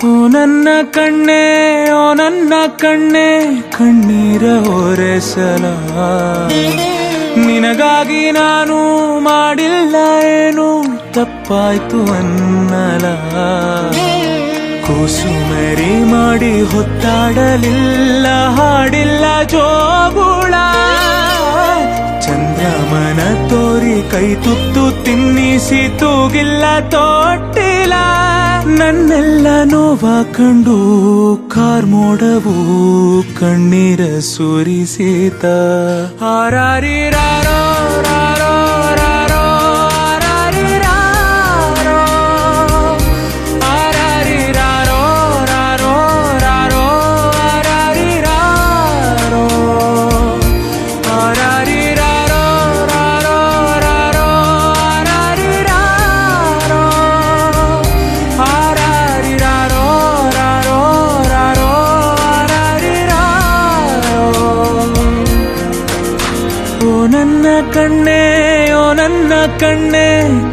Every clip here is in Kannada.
ಓ ನನ್ನ ಕಣ್ಣೆ, ಓ ನನ್ನ ಕಣ್ಣೆ, ಕಣ್ಣೀರ ಒರೆಸಲ ನಿನಗಾಗಿ ನಾನು ಮಾಡಿಲ್ಲ ಏನು ತಪ್ಪಾಯ್ತು ಅನ್ನಲ. ಕೂಸುಮರಿ ಮಾಡಿ ಹೊತ್ತಾಡಲಿಲ್ಲ, ಹಾಡಿಲ್ಲ ಜೋಗುಳ. ಚಂದ್ರಮನ ತೋರಿ ಕೈ ತುತ್ತು ತಿನ್ನಿಸಿ ತೂಗಿಲ್ಲ ತೊಟ್ಟಿಲ್ಲ. ನನ್ನೆಲ್ಲ ನೋವ ಕಂಡು ಕಾರ್ಮೋಡವು ಕಣ್ಣೀರ ಸುರಿಸಿತ. ಹಾರಾರಿರಾರೋ ರಾರೋ ರಾರೋ ಹಾರಾರಿರಾರೋ ಹಾರಾರಿರಾರೋ ರಾರೋ ರಾರೋ ಹಾರಾರಿರಾರೋ ಹಾರಾರಿರಾರೋ ರಾರೋ ರಾರೋ ಹಾರಾರಿರಾರೋ ಹಾರಾರಿರಾರೋ ರಾರೋ ರಾರೋ ಹಾರಾರಿರಾರೋ. ಓ ನನ್ನ ಕಣ್ಣೆ, ಓ ನನ್ನ ಕಣ್ಣೆ,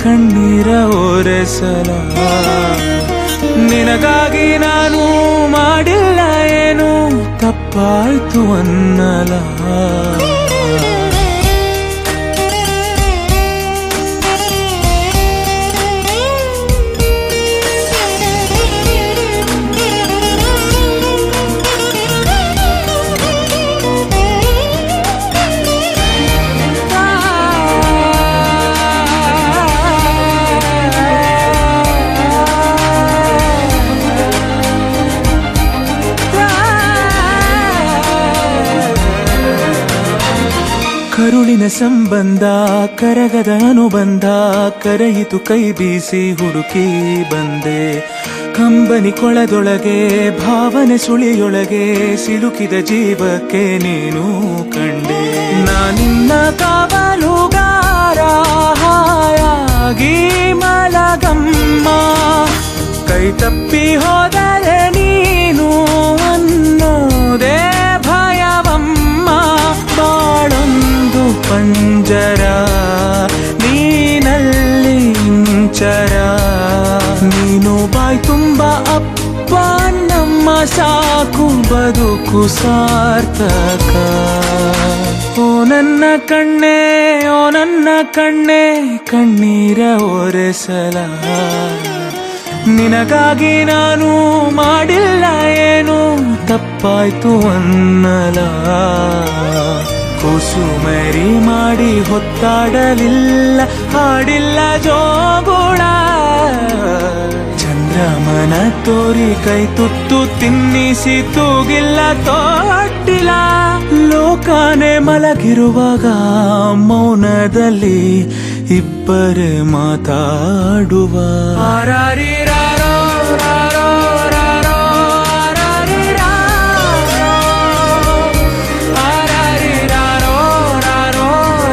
ಕಣ್ಣೀರ ಒರೆಸಲ ನಿನಗಾಗಿ ನಾನು ಮಾಡಿಲ್ಲ ಏನು ತಪ್ಪಾಯ್ತು ಅನ್ನಲ. ಕರುಳಿನ ಸಂಬಂಧ ಕರಗದ ಅನುಬಂಧ ಕರೆಯಿತು ಕೈ ಬೀಸಿ ಹುಡುಕಿ ಬಂದೆ. ಕಂಬನಿ ಕೊಳದೊಳಗೆ ಭಾವನೆ ಸುಳಿಯೊಳಗೆ ಸಿಲುಕಿದ ಜೀವಕ್ಕೆ ನೀನು ಕಂಡೆ. ನಾನಿನ್ನ ಕಾವಲುಗಾರ ಹಾಯಾಗಿ ಮಲಗಮ್ಮ, ಕೈ ತಪ್ಪಿ ಹೋದರೆ ನೀನು ಅನ್ನೋದೇ ಭಯವಮ್ಮ. ಬಾಳೊಂದು ಪಂಜರ ನೀನಲ್ಲಿ ಇಂಚರ, ನೀನು ಬಾಯ್ ತುಂಬ ಅಪ್ಪ ನಮ್ಮ ಸಾಕು ಬದುಕು ಸಾರ್ಥಕ. ಓ ನನ್ನ ಕಣ್ಣೆ, ಓ ನನ್ನ ಕಣ್ಣೆ, ಕಣ್ಣೀರ ಒರೆಸಲ ನಿನಗಾಗಿ ನಾನು ಮಾಡಿಲ್ಲ ಏನು ತಪ್ಪಾಯ್ತು ಅನ್ನಲ. ಕೂಸುಮರಿ ಮಾಡಿ ಹೊತ್ತಾಡಲಿಲ್ಲ, ಹಾಡಿಲ್ಲ ಜೋಗುಳ. ಚಂದ್ರಮನ ತೋರಿ ಕೈ ತುತ್ತು ತಿನ್ನಿಸಿ ತೂಗಿಲ್ಲ ತೊಟ್ಟಿಲ್ಲ. ಲೋಕನೆ ಮಲಗಿರುವಾಗ ಮೌನದಲ್ಲಿ ಇಬ್ಬರೇ ಮಾತಾಡುವ. ಹಾರಾರಿರಾರೋ ರಾರೋ ರಾರೋ ಹಾರಾರಿರಾರೋ ಹಾರಾರಿರಾರೋ ರಾರೋ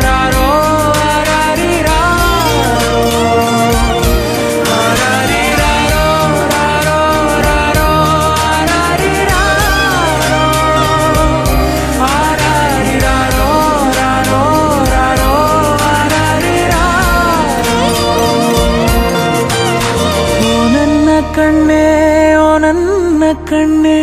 ರಾರೋ ಹಾರಾರಿರಾರೋ ಹಾರಾರಿರಾರೋ ರಾರೋ ರಾರೋ ಹಾರಾರಿರಾರೋ ಹಾರಾರಿರಾರೋ ರಾರೋ ರಾರೋ ಹಾರಾರಿರಾರೋ. ಓ ನನ್ನ ಕಣ್ಣೆ, ಓ ನನ್ನ ಕಣ್ಣೆ.